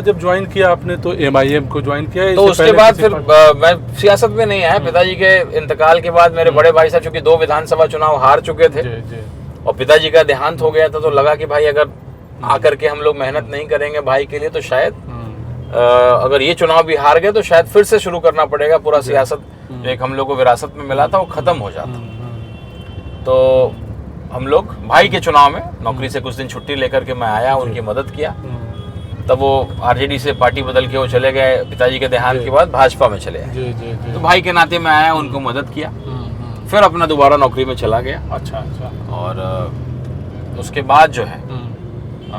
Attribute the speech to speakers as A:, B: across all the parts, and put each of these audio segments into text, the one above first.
A: जब ज्वाइन किया आपने तो एमआईएम को ज्वाइन किया,
B: तो उसके बाद फिर मैं सियासत में नहीं आया। पिताजी के इंतकाल के बाद मेरे बड़े भाई साहब चूंकि 2 विधानसभा चुनाव हार चुके थे और पिताजी का देहांत हो गया था, तो लगा कि भाई अगर आकर के हम लोग मेहनत नहीं करेंगे भाई के लिए तो शायद अगर ये चुनाव भी हार गए तो शायद फिर से शुरू करना पड़ेगा। पूरा सियासत जो एक हम लोग को विरासत में मिला था वो खत्म हो जाता। तो हम लोग भाई के चुनाव में नौकरी से कुछ दिन छुट्टी लेकर के मैं आया, उनकी मदद किया। तब वो आरजेडी से पार्टी बदल के वो चले गए, पिताजी के देहांत के बाद भाजपा में चले गए। तो भाई के नाते मैं आया, उनको मदद किया, फिर अपना दोबारा नौकरी में चला गया।
A: अच्छा।
B: और उसके बाद जो है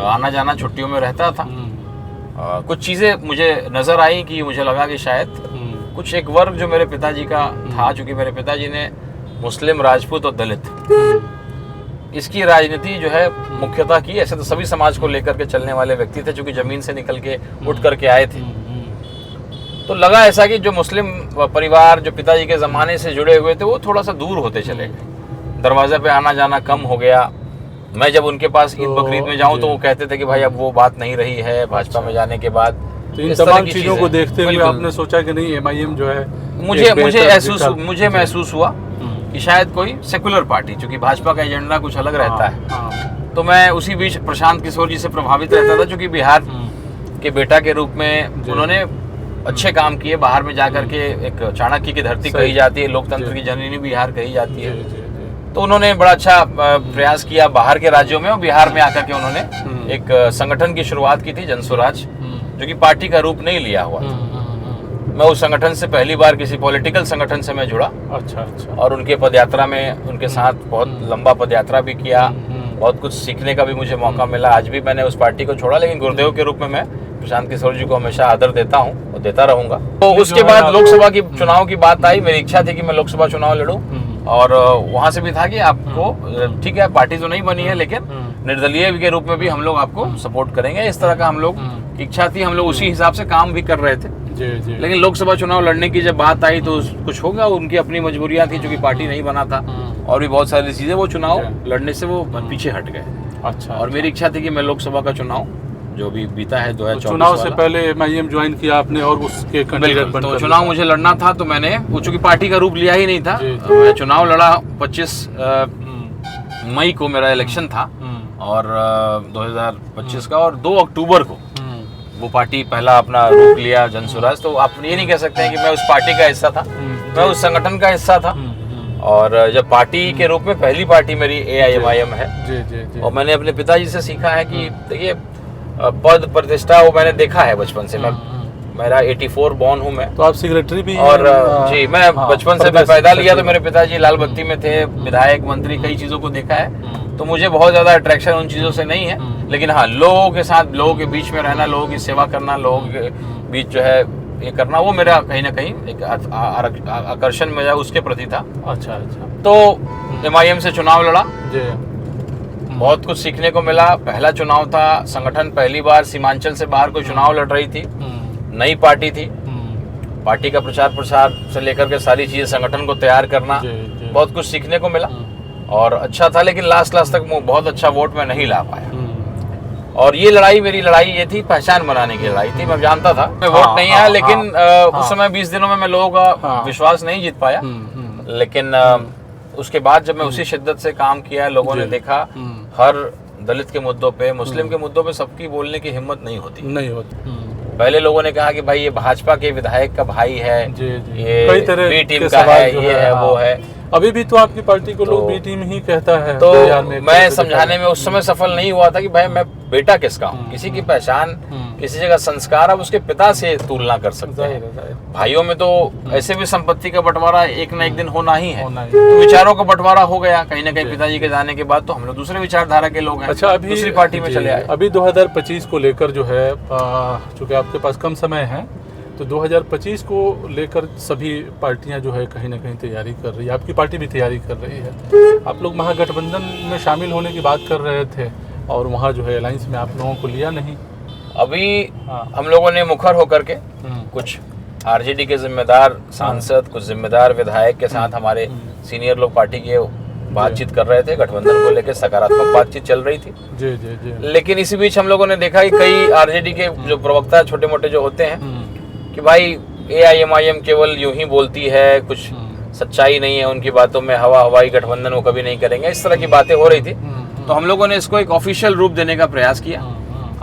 B: आना जाना छुट्टियों में रहता था। कुछ चीज़ें मुझे नज़र आई कि मुझे लगा कि शायद कुछ एक वर्ग जो मेरे पिताजी का था, चूँकि मेरे पिताजी ने मुस्लिम, राजपूत और दलित इसकी राजनीति जो है मुख्यतः की। ऐसे तो सभी समाज को लेकर के चलने वाले व्यक्ति थे, चूँकि ज़मीन से निकल के उठ करके आए थे। तो लगा ऐसा कि जो मुस्लिम परिवार जो पिताजी के ज़माने से जुड़े हुए थे वो थोड़ा सा दूर होते चले गए, दरवाजे पे आना जाना कम हो गया। मैं जब उनके पास ईद बकरीद में जाऊं तो वो कहते थे कि भाई अब वो बात नहीं रही है भाजपा में जाने के बाद।
A: तो इन तमाम चीज़ों को देखते हुए आपने सोचा कि नहीं एमआईएम जो है,
B: मुझे महसूस हुआ कि शायद कोई सेकुलर पार्टी, चूँकि भाजपा का एजेंडा कुछ अलग रहता है। तो मैं उसी बीच प्रशांत किशोर जी से प्रभावित रहता था, चूँकि बिहार के बेटा के रूप में उन्होंने अच्छे काम किए। बाहर में जाकर के एक चाणक्य की धरती कही जाती है, लोकतंत्र की जननी बिहार कही जाती है। तो उन्होंने बड़ा अच्छा प्रयास किया बाहर के राज्यों में, और बिहार में आकर के उन्होंने एक संगठन की शुरुआत की थी, जनस्वराज, जो कि पार्टी का रूप नहीं लिया हुआ था। मैं उस संगठन से पहली बार किसी पॉलिटिकल संगठन से मैं जुड़ा।
A: अच्छा।
B: और उनके पदयात्रा में उनके साथ बहुत लंबा पदयात्रा भी किया, बहुत कुछ सीखने का भी मुझे मौका मिला। आज भी मैंने उस पार्टी को छोड़ा, लेकिन गुरुदेव के रूप में मैं प्रशांत किशोर जी को हमेशा आदर देता हूँ और देता रहूंगा। तो उसके बाद लोकसभा की चुनाव की बात आई। मेरी इच्छा थी कि मैं लोकसभा चुनाव लड़ूं, और वहां से भी था कि आपको ठीक है, पार्टी तो नहीं बनी है लेकिन निर्दलीय के रूप में भी हम लोग आपको सपोर्ट करेंगे। इस तरह का हम लोग इच्छा थी, हम लोग उसी हिसाब से काम भी कर रहे थे। लेकिन लोकसभा चुनाव लड़ने की जब बात आई तो कुछ होगा, उनकी अपनी मजबूरियां थी, क्योंकि पार्टी नहीं बना था और भी बहुत सारी चीजें, वो चुनाव लड़ने से वो पीछे हट गए।
A: अच्छा।
B: और मेरी इच्छा थी कि मैं लोकसभा का चुनाव जो भी बीता है 2024
A: चुनाव से पहले एमआईएम ज्वाइन किया आपने और उसके कैंडिडेट बनकर।
B: तो चुनाव मुझे लड़ना था, तो मैंने वो चूंकि पार्टी का रूप लिया ही नहीं था, मैं चुनाव लड़ा। 25 मई को मेरा इलेक्शन था और 2025 का, और 2 अक्टूबर को वो पार्टी पहला अपना रूप लिया, जनस्वराज। तो आप ये नहीं कह सकते हैं कि मैं उस पार्टी का हिस्सा था, मैं उस संगठन का हिस्सा था। और जब पार्टी के रूप में पहली पार्टी मेरी AIMIM है। और मैंने अपने पिताजी से सीखा है कि देखिए पद प्रतिष्ठा वो मैंने देखा है बचपन से। मैं मेरा 84 बॉर्न हूँ मैं।
A: तो आप सेक्रेटरी भी
B: और जी, मैं बचपन से मैं पैदा लिया तो मेरे पिताजी लाल बत्ती में थे, विधायक, मंत्री, कई चीज़ों को देखा है। तो मुझे बहुत ज़्यादा अट्रैक्शन उन चीज़ों से नहीं है, लेकिन हाँ, लोगों के साथ, लोगों के बीच में रहना, लोगों की सेवा करना, लोगों के बीच जो है ये करना, वो मेरा कहीं ना कहीं एक आकर्षण मेरा उसके प्रति था।
A: अच्छा।
B: तो MIM से चुनाव लड़ा, बहुत कुछ सीखने को मिला। पहला चुनाव था, संगठन पहली बार सीमांचल से बाहर कोई चुनाव लड़ रही थी, नई पार्टी थी। पार्टी का प्रचार प्रसार से लेकर के सारी चीजें, संगठन को तैयार करना, बहुत कुछ सीखने को मिला और अच्छा था। लेकिन लास्ट तक बहुत अच्छा वोट में नहीं ला पाया। और ये लड़ाई, मेरी लड़ाई ये थी, पहचान बनाने की लड़ाई थी। मैं जानता था मैं वोट नहीं आया, लेकिन उस समय 20 दिनों में मैं लोगों का विश्वास नहीं जीत पाया। लेकिन उसके बाद जब मैं उसी शिद्दत से काम किया, लोगों ने देखा हर दलित के मुद्दों पे, मुस्लिम के मुद्दों पे सबकी बोलने की हिम्मत नहीं होती। पहले लोगों ने कहा कि भाई ये भाजपा के विधायक का भाई है, ये बी टीम का है, ये है, वो है।
A: अभी भी तो आपकी पार्टी को लोग बी टीम ही कहता है।
B: तो मैं समझाने में उस समय सफल नहीं हुआ था कि भाई मैं बेटा किसका हूँ। किसी की पहचान, किसी जगह संस्कार आप उसके पिता से तुलना कर सकते हैं। भाइयों में तो ऐसे भी संपत्ति का बंटवारा एक न एक दिन होना ही है। तो विचारों का बंटवारा हो गया कहीं ना कहीं पिताजी के जाने के बाद। तो हम लोग दूसरे विचारधारा के लोग हैं।
A: अच्छा, अभी
B: दूसरी पार्टी में चले आए।
A: अभी 2025 को लेकर जो है, चूंकि आपके पास कम समय है, तो 2025 को लेकर सभी पार्टियां जो है कहीं ना कहीं तैयारी कर रही है। आपकी पार्टी भी तैयारी कर रही है। आप लोग महागठबंधन में शामिल होने की बात कर रहे थे और वहाँ जो है अलायंस में आप लोगों को लिया नहीं।
B: अभी हम लोगों ने मुखर होकर के कुछ आरजेडी के जिम्मेदार सांसद, कुछ जिम्मेदार विधायक के साथ, हमारे सीनियर लोग पार्टी के बातचीत कर रहे थे, गठबंधन को लेकर सकारात्मक बातचीत चल रही थी।
A: जी जी जी।
B: लेकिन इसी बीच हम लोगों ने देखा कि कई आरजेडी के जो प्रवक्ता छोटे मोटे जो होते हैं कि भाई AIMIM केवल यूं ही बोलती है, कुछ सच्चाई नहीं है उनकी बातों में, हवाई गठबंधन वो कभी नहीं करेंगे, इस तरह की बातें हो रही थी। तो हम लोगों ने इसको एक ऑफिशियल रूप देने का प्रयास किया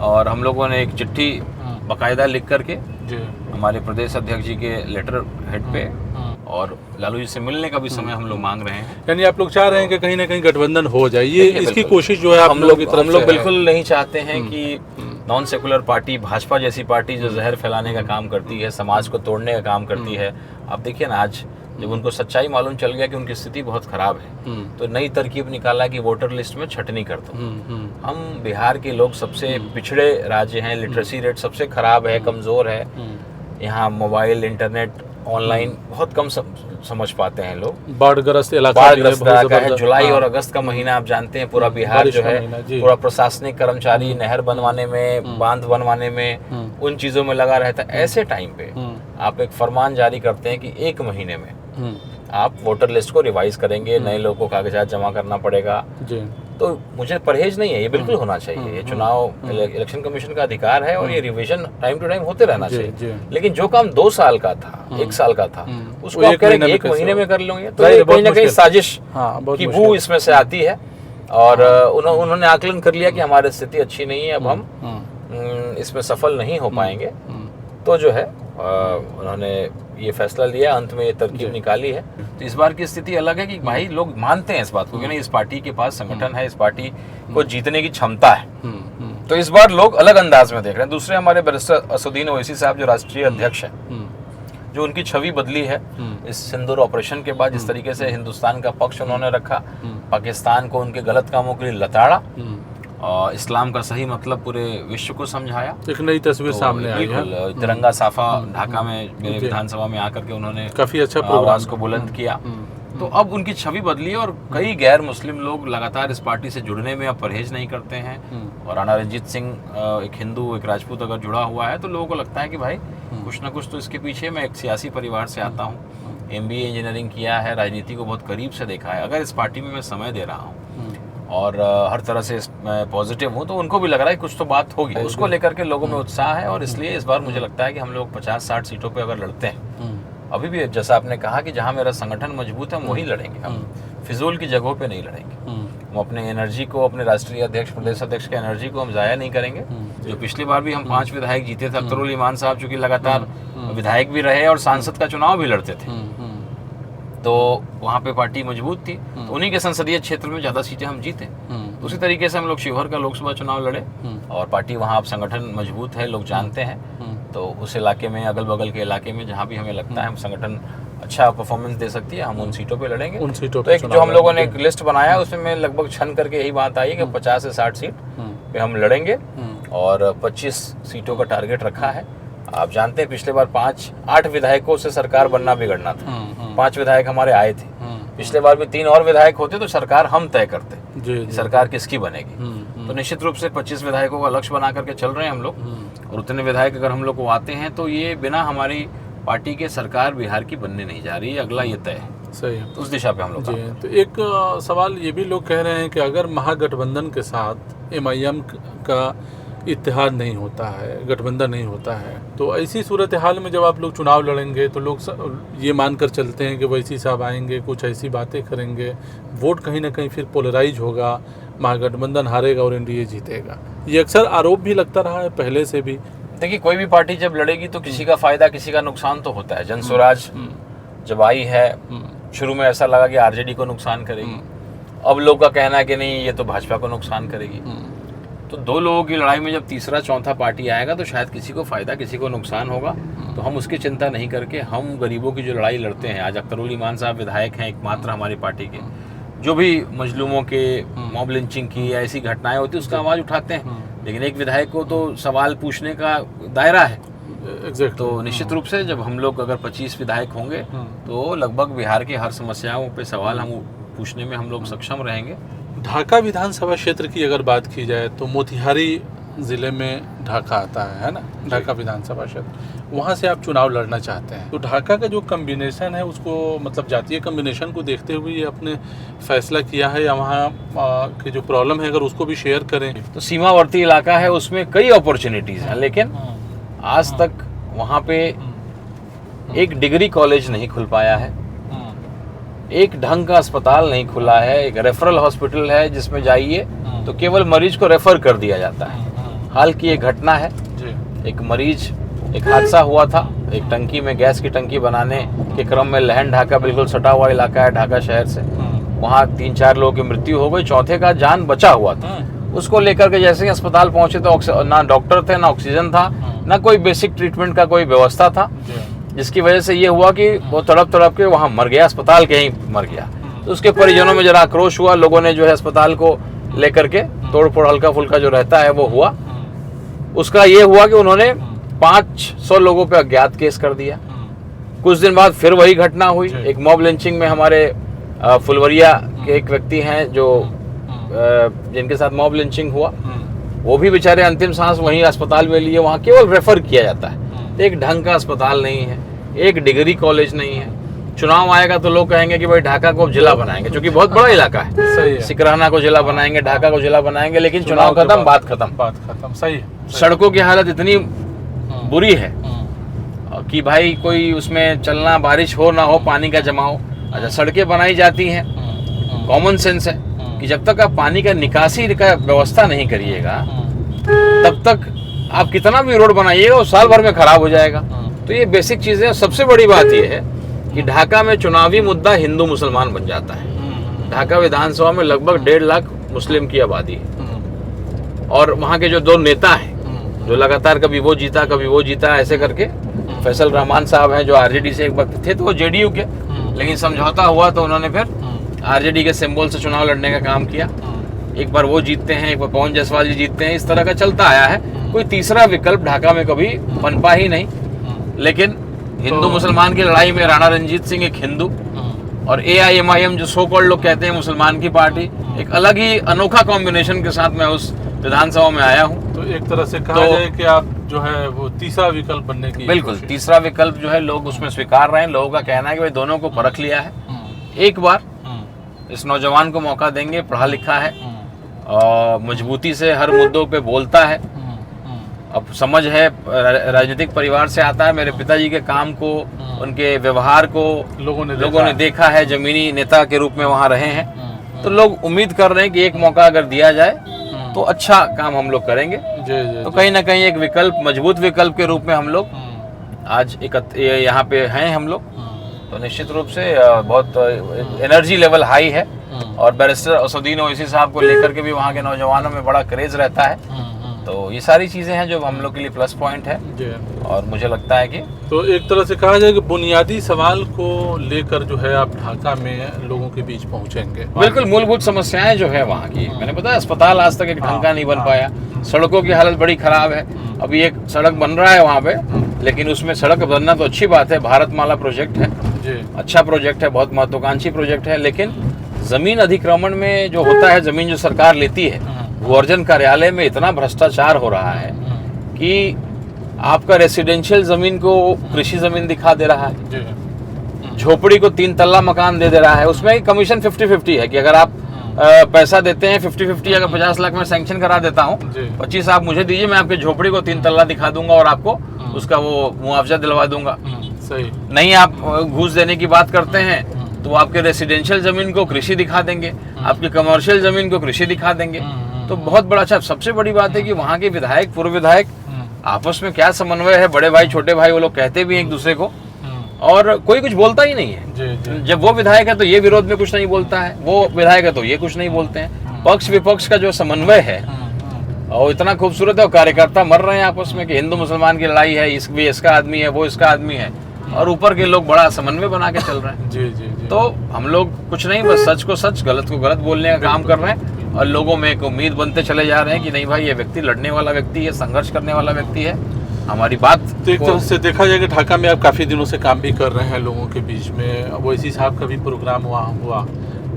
B: और हम लोगों ने एक चिट्ठी बाकायदा लिख करके हमारे प्रदेश अध्यक्ष जी के लेटर हेड पे और लालू जी से मिलने का भी समय हम लोग मांग रहे हैं।
A: यानी आप लोग चाह रहे हैं कि कहीं ना कहीं गठबंधन हो जाए, ये इसकी कोशिश जो है आप लोग की तरफ
B: हम लोग
A: से
B: बिल्कुल नहीं चाहते हैं कि नॉन सेकुलर पार्टी, भाजपा जैसी पार्टी जो जहर फैलाने का काम करती है, समाज को तोड़ने का काम करती है। आप देखिए ना, आज जब उनको सच्चाई मालूम चल गया कि उनकी स्थिति बहुत खराब है, तो नई तरकीब निकाला कि वोटर लिस्ट में छटनी कर दो। हम बिहार के लोग सबसे पिछड़े राज्य हैं, लिटरेसी रेट सबसे खराब है, कमजोर है। यहाँ मोबाइल, इंटरनेट, ऑनलाइन बहुत कम समझ पाते हैं लोग।
A: बाढ़ग्रस्त
B: इलाका है। जुलाई और अगस्त का महीना आप जानते हैं, पूरा बिहार जो है पूरा प्रशासनिक कर्मचारी नहर बनवाने में, बांध बनवाने में, उन चीजों में लगा रहता है। ऐसे टाइम पे आप एक फरमान जारी करते हैं कि 1 महीने में आप वोटर लिस्ट को रिवाइज करेंगे, नए लोगों को कागजात जमा करना पड़ेगा। तो मुझे परहेज नहीं है, ये बिल्कुल होना चाहिए। ये चुनाव इलेक्शन कमीशन का अधिकार है और ये रिवीजन टाइम टू टाइम होते रहना चाहिए। लेकिन जो काम 2 साल का था, 1 साल का था, उसको आप करेंगे 1 महीने में कर लेंगे, तो ये कहीं ना कहीं साजिश की बू इसमें से आती है। और उन्होंने आकलन कर लिया कि हमारी स्थिति अच्छी नहीं है, अब हम इसमें सफल नहीं हो पाएंगे। तो जो है उन्होंने ये फैसला लिया, अंत में ये तरकीब निकाली है। तो इस बार की स्थिति अलग है कि भाई लोग मानते हैं इस बात को कि नहीं, इस पार्टी के पास संगठन है, इस पार्टी को जीतने की क्षमता है। तो इस बार लोग अलग अंदाज में देख रहे हैं। दूसरे हमारे बैरिस्टर असदुद्दीन ओवैसी साहब जो राष्ट्रीय अध्यक्ष हैं, जो उनकी छवि बदली है इस सिंदूर ऑपरेशन के बाद, जिस तरीके से हिंदुस्तान का पक्ष उन्होंने रखा, पाकिस्तान को उनके गलत कामों के लिए लताड़ा और इस्लाम का सही मतलब पूरे विश्व को समझाया।
A: एक नई तस्वीर सामने आई है।
B: तिरंगा साफा ढाका में मेरे विधानसभा में आकर के उन्होंने
A: काफी अच्छा
B: आवाज को बुलंद किया। तो अब उनकी छवि बदली और कई गैर मुस्लिम लोग लगातार इस पार्टी से जुड़ने में अब परहेज नहीं करते हैं। और राणा रंजीत सिंह, एक हिंदू, एक राजपूत अगर जुड़ा हुआ है तो लोगों को लगता है कि भाई कुछ ना कुछ तो इसके पीछे। मैं एक सियासी परिवार से आता हूँ, MBA इंजीनियरिंग किया है, राजनीति को बहुत करीब से देखा है। अगर इस पार्टी में मैं समय दे रहा हूँ और हर तरह से मैं पॉजिटिव हूँ, तो उनको भी लग रहा है कुछ तो बात होगी। उसको लेकर के लोगों में उत्साह है और इसलिए इस बार मुझे लगता है कि हम लोग 50-60 सीटों पे अगर लड़ते हैं, अभी भी जैसा आपने कहा कि जहाँ मेरा संगठन मजबूत है हम वही लड़ेंगे, हम फिजूल की जगहों पे नहीं लड़ेंगे। हम अपने एनर्जी को, अपने राष्ट्रीय अध्यक्ष, प्रदेश अध्यक्ष के एनर्जी को हम जाया नहीं करेंगे। जो पिछली बार भी हम 5 विधायक जीते थे, अख्तरुल ईमान साहब चूंकि लगातार विधायक भी रहे और सांसद का चुनाव भी लड़ते थे, तो वहाँ पे पार्टी मजबूत थी, तो उन्हीं के संसदीय क्षेत्र में ज़्यादा सीटें हम जीते। उसी तरीके से हम लोग शिवहर का लोकसभा चुनाव लड़े और पार्टी वहाँ अब संगठन मजबूत है, लोग जानते हैं। तो उस इलाके में, अगल बगल के इलाके में जहाँ भी हमें लगता है हम संगठन अच्छा परफॉर्मेंस दे सकती है, हम उन सीटों पे लड़ेंगे।
A: उन सीटों
B: तो एक जो हम लोगों ने एक लिस्ट बनाया उसमें लगभग छन करके यही बात आई कि 50 से 60 सीट पे हम लड़ेंगे और 25 सीटों का टारगेट रखा है। आप जानते हैं पिछले बार 5-8 विधायकों से सरकार बनना बिगड़ना था। 5 विधायक हमारे आए थे, पिछले बार भी 3 और विधायक होते तो सरकार हम तय करते कि सरकार किसकी बनेगी। तो निश्चित रूप से 25 विधायकों का लक्ष्य बना करके चल रहे हैं हम लोग और उतने विधायक अगर हम लोग को आते हैं तो ये बिना हमारी पार्टी के सरकार बिहार की बनने नहीं जा रही है, अगला ये तय है।
A: सही है,
B: तो उस दिशा पे हम लोग।
A: तो एक सवाल ये भी लोग कह रहे हैं कि अगर महागठबंधन के साथ MIM का इत्तेहाद नहीं होता है, गठबंधन नहीं होता है, तो ऐसी सूरत हाल में जब आप लोग चुनाव लड़ेंगे तो लोग ये मानकर चलते हैं कि वैसी साहब आएंगे, कुछ ऐसी बातें करेंगे, वोट कहीं ना कहीं फिर पोलराइज होगा, महागठबंधन हारेगा और NDA जीतेगा। ये अक्सर आरोप भी लगता रहा है पहले से भी।
B: देखिए, कोई भी पार्टी जब लड़ेगी तो किसी का फायदा किसी का नुकसान तो होता है। जन स्वराज जब आई है, शुरू में ऐसा लगा कि RJD को नुकसान करेगी, अब लोग का कहना है कि नहीं, ये तो भाजपा को नुकसान करेगी। तो 2 लोगों की लड़ाई में जब तीसरा चौथा पार्टी आएगा तो शायद किसी को फायदा किसी को नुकसान होगा। तो हम उसकी चिंता नहीं करके हम गरीबों की जो लड़ाई लड़ते हैं, आज अख्तरुल ईमान साहब विधायक हैं एकमात्र हमारी पार्टी के, जो भी मजलूमों के मॉब लिंचिंग की या ऐसी घटनाएं होती है उसका आवाज़ उठाते हैं, लेकिन एक विधायक को तो सवाल पूछने का दायरा है। तो निश्चित रूप से जब हम लोग अगर 25 विधायक होंगे तो लगभग बिहार की हर समस्याओं पे सवाल हम पूछने में हम लोग सक्षम रहेंगे।
A: ढाका विधानसभा क्षेत्र की अगर बात की जाए तो मोतिहारी ज़िले में ढाका आता है ना, ढाका विधानसभा क्षेत्र, वहाँ से आप चुनाव लड़ना चाहते हैं। तो ढाका का जो कम्बिनेशन है उसको, मतलब जातीय कम्बिनेशन को देखते हुए ये आपने फैसला किया है, या वहाँ की जो प्रॉब्लम है अगर उसको भी शेयर करें?
B: तो सीमावर्ती इलाका है, उसमें कई अपॉर्चुनिटीज़ हैं, लेकिन आज तक वहाँ पे एक डिग्री कॉलेज नहीं खुल पाया है, एक ढंग का अस्पताल नहीं खुला है, एक रेफरल हॉस्पिटल है जिसमें जाइए तो केवल मरीज को रेफर कर दिया जाता है। हाल की एक घटना है, एक मरीज, एक हादसा हुआ था, एक टंकी में, गैस की टंकी बनाने के क्रम में, लहन ढाका बिल्कुल सटा हुआ इलाका है ढाका शहर से, वहाँ 3-4 लोगों की मृत्यु हो गई, चौथे का जान बचा हुआ था। उसको लेकर के जैसे ही अस्पताल पहुंचे तो ना डॉक्टर थे, ना ऑक्सीजन था, ना कोई बेसिक ट्रीटमेंट का कोई व्यवस्था था, जिसकी वजह से ये हुआ कि वो तड़प के वहाँ मर गया, अस्पताल के ही मर गया। तो उसके परिजनों में जरा आक्रोश हुआ, लोगों ने जो है अस्पताल को लेकर के तोड़ फोड़ हल्का फुल्का जो रहता है वो हुआ। उसका ये हुआ कि उन्होंने 500 लोगों पे अज्ञात केस कर दिया। कुछ दिन बाद फिर वही घटना हुई, एक मॉब लिंचिंग में हमारे फुलवरिया के एक व्यक्ति हैं जो जिनके साथ मॉब लिंचिंग हुआ, वो भी बेचारे अंतिम सांस वहीं अस्पताल में लिए, वहाँ केवल रेफर किया जाता है। एक ढंग का अस्पताल नहीं है, एक डिग्री कॉलेज नहीं है। चुनाव आएगा तो लोग कहेंगे कि भाई ढाका को जिला बनाएंगे, क्योंकि बहुत बड़ा इलाका है, सही है। सिकराना को जिला बनाएंगे, ढाका को जिला बनाएंगे, लेकिन चुनाव खत्म, बात खत्म।
A: सही है।
B: सड़कों की हालत इतनी बुरी है कि भाई कोई उसमें चलना, बारिश हो ना हो, पानी का जमाव। अच्छा, सड़कें बनाई जाती हैं, कॉमन सेंस है कि जब तक आप पानी का निकासी का व्यवस्था नहीं करिएगा तब तक आप कितना भी रोड बनाइएगा वो साल भर में खराब हो जाएगा। तो ये बेसिक चीजें। सबसे बड़ी बात ये है कि ढाका में चुनावी मुद्दा हिंदू मुसलमान बन जाता है। ढाका विधानसभा में लगभग 1.5 लाख मुस्लिम की आबादी है, और वहाँ के जो 2 नेता हैं जो लगातार कभी वो जीता ऐसे करके, फैसल रहमान साहब हैं जो आरजेडी से एक वक्त थे, तो वो जेडीयू के, लेकिन समझौता हुआ तो उन्होंने फिर आरजेडी के सिंबल से चुनाव लड़ने का काम किया। एक बार वो जीतते हैं, एक बार पवन जायसवाल जी जीतते हैं, इस तरह का चलता आया है। कोई तीसरा विकल्प ढाका में कभी पनपा ही नहीं। लेकिन हिंदू मुसलमान की लड़ाई में राणा रंजीत सिंह एक हिंदू, और AIMIM जो सो कॉल्ड लोग कहते हैं मुसलमान की पार्टी, एक अलग ही अनोखा कॉम्बिनेशन के साथ मैं उस विधानसभा में आया हूँ।
A: तो एक तरह से कहा जाए कि आप जो है वो तीसरा विकल्प बनने की,
B: बिल्कुल तीसरा विकल्प जो है लोग उसमें स्वीकार रहे हैं। लोगों का कहना है कि भाई दोनों को परख लिया है, एक बार इस नौजवान को मौका देंगे, पढ़ा लिखा है और मजबूती से हर मुद्दों पे बोलता है, अब समझ है, राजनीतिक परिवार से आता है। मेरे पिताजी के काम को, उनके व्यवहार को लोगों ने देखा है, जमीनी नेता के रूप में वहाँ रहे हैं। तो लोग उम्मीद कर रहे हैं कि एक मौका अगर दिया जाए तो अच्छा काम हम लोग करेंगे। तो कहीं ना कहीं एक विकल्प, मजबूत विकल्प के रूप में हम लोग आज यहाँ पे हैं हम लोग। तो निश्चित रूप से बहुत एनर्जी लेवल हाई है, और बैरिस्टर असदुद्दीन ओवैसी साहब को लेकर के भी वहाँ के नौजवानों में बड़ा क्रेज रहता है। तो ये सारी चीजें हैं जो हम लोग के लिए प्लस पॉइंट है, और मुझे लगता है कि
A: तो एक तरह से कहा जाए कि बुनियादी सवाल को लेकर जो है आप ढाका में लोगों के बीच पहुंचेंगे।
B: बिल्कुल, मूलभूत समस्याएं जो है वहाँ की, मैंने बताया अस्पताल आज तक एक ढंग का नहीं बन पाया, सड़कों की हालत बड़ी खराब है। अभी एक सड़क बन रहा है वहाँ पे, लेकिन उसमें सड़क बनना तो अच्छी बात है, भारतमाला प्रोजेक्ट है, अच्छा प्रोजेक्ट है, बहुत महत्वाकांक्षी प्रोजेक्ट है, लेकिन जमीन अधिक्रमण में जो होता है, जमीन जो सरकार लेती है, भूअर्जन कार्यालय में इतना भ्रष्टाचार हो रहा है कि आपका रेसिडेंशियल जमीन को कृषि जमीन दिखा दे रहा है, झोपड़ी को 3 तल्ला मकान दे रहा है। उसमें कमीशन 50-50 है कि अगर आप पैसा देते हैं 50-50, अगर 50 लाख में सैंक्शन करा देता हूँ, 25 आप मुझे दीजिए, मैं आपकी झोपड़ी को 3 तल्ला दिखा दूंगा और आपको उसका वो मुआवजा दिलवा दूंगा।
A: सही
B: नहीं, आप घूस देने की बात करते हैं तो आपके रेसिडेंशियल जमीन को कृषि दिखा देंगे, आपकी कमर्शियल जमीन को कृषि दिखा देंगे। तो बहुत बड़ा। अच्छा, सबसे बड़ी बात है कि वहाँ के विधायक, पूर्व विधायक आपस में क्या समन्वय है, बड़े भाई छोटे भाई वो लोग कहते भी हैं एक दूसरे को, और कोई कुछ बोलता ही नहीं है। जब वो विधायक है तो ये विरोध में कुछ नहीं बोलता है, वो विधायक है तो ये कुछ नहीं बोलते हैं। पक्ष विपक्ष का जो समन्वय है और इतना खूबसूरत है, और कार्यकर्ता मर रहे हैं आपस में कि हिंदू मुसलमान की लड़ाई है, भी इसका आदमी है, वो इसका आदमी है, और ऊपर के लोग बड़ा समन्वय बना के चल रहे हैं। जी। तो हम लोग कुछ नहीं, बस सच को सच, गलत को गलत बोलने का काम कर रहे हैं, और लोगों में एक उम्मीद बनते चले जा रहे हैं कि नहीं भाई, ये व्यक्ति लड़ने वाला व्यक्ति है, संघर्ष करने वाला व्यक्ति है। हमारी बात
A: तो एक तरह से देखा जाए कि ढाका में आप काफ़ी दिनों से काम भी कर रहे हैं लोगों के बीच में, ओवैसी साहब का भी प्रोग्राम वहाँ हुआ,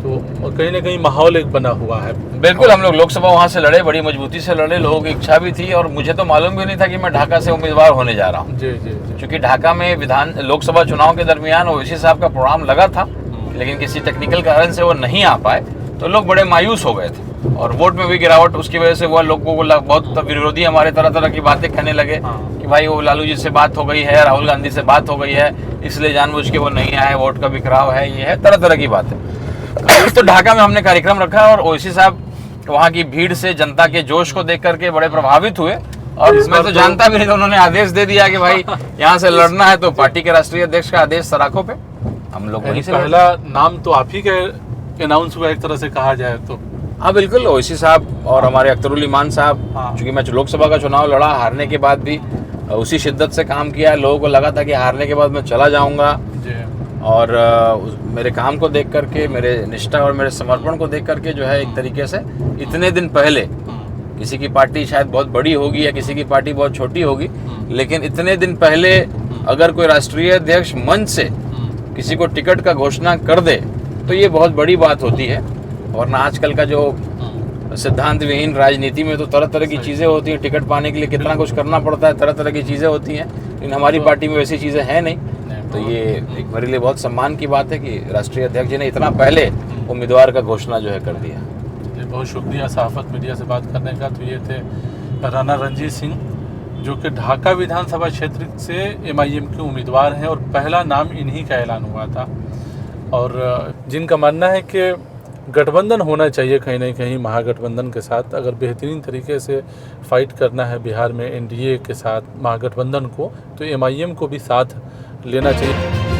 A: तो कहीं ना कहीं माहौल एक बना हुआ है।
B: बिल्कुल, हम लोग लोकसभा वहाँ से लड़े, बड़ी मजबूती से लड़े, लोगों की इच्छा भी थी और मुझे तो मालूम भी नहीं था कि मैं ढाका से उम्मीदवार होने जा रहा हूँ।
A: जी जी जी।
B: क्योंकि ढाका में लोकसभा चुनाव के दरमियान ओवैसी साहब का प्रोग्राम लगा था, लेकिन किसी टेक्निकल कारण से वो नहीं आ पाए, तो लोग बड़े मायूस हो गए थे और वोट में भी गिरावट उसकी वजह से हुआ। लोगों को बहुत विरोधी हमारे तरह तरह की बातें कहने लगे कि भाई वो लालू जी से बात हो गई है, राहुल गांधी से बात हो गई है, इसलिए जानबूझ के वो नहीं आए, वोट का बिखराव है, ये है, तरह तरह की बातें। तो ढाका में हमने कार्यक्रम रखा और ओवैसी साहब वहाँ की भीड़ से, जनता के जोश को देख करके बड़े प्रभावित हुए और मैं तो जानता भी नहीं था, उन्होंने आदेश दे दिया कि भाई यहाँ से लड़ना है तो पार्टी के राष्ट्रीय अध्यक्ष का आदेश सराखों पे, हम लोग वहीं से
A: पहला नाम तो आप ही का अनाउंस हुआ एक तरह से कहा जाए तो।
B: हाँ बिल्कुल, ओवैसी साहब और हमारे अख्तरुल ईमान साहब, चूंकि मैं लोकसभा का चुनाव लड़ा, हारने के बाद भी उसी शिद्दत से काम किया। लोगों को लगा था कि हारने के बाद मैं चला जाऊंगा और मेरे काम को देख करके, मेरे निष्ठा और मेरे समर्पण को देख करके जो है एक तरीके से इतने दिन पहले, किसी की पार्टी शायद बहुत बड़ी होगी या किसी की पार्टी बहुत छोटी होगी, लेकिन इतने दिन पहले अगर कोई राष्ट्रीय अध्यक्ष मंच से किसी को टिकट का घोषणा कर दे तो ये बहुत बड़ी बात होती है। वरना आजकल का जो सिद्धांत विहीन राजनीति में तो तरह तरह की चीज़ें होती हैं, टिकट पाने के लिए कितना कुछ करना पड़ता है, तरह तरह की चीज़ें होती हैं, लेकिन हमारी पार्टी में वैसी चीज़ें हैं नहीं। तो ये एक मेरे लिए बहुत सम्मान की बात है कि राष्ट्रीय अध्यक्ष जी ने इतना पहले उम्मीदवार का घोषणा जो है कर दिया।
A: बहुत शुक्रिया सहाफत मीडिया से बात करने का। तो ये थे राणा रणजीत सिंह, जो कि ढाका विधानसभा क्षेत्र से MIM के उम्मीदवार हैं और पहला नाम इन्हीं का ऐलान हुआ था। और जिनका मानना है कि गठबंधन होना चाहिए कहीं ना कहीं महागठबंधन के साथ, अगर बेहतरीन तरीके से फाइट करना है बिहार में NDA के साथ महागठबंधन को, तो MIM को भी साथ लेना चाहिए।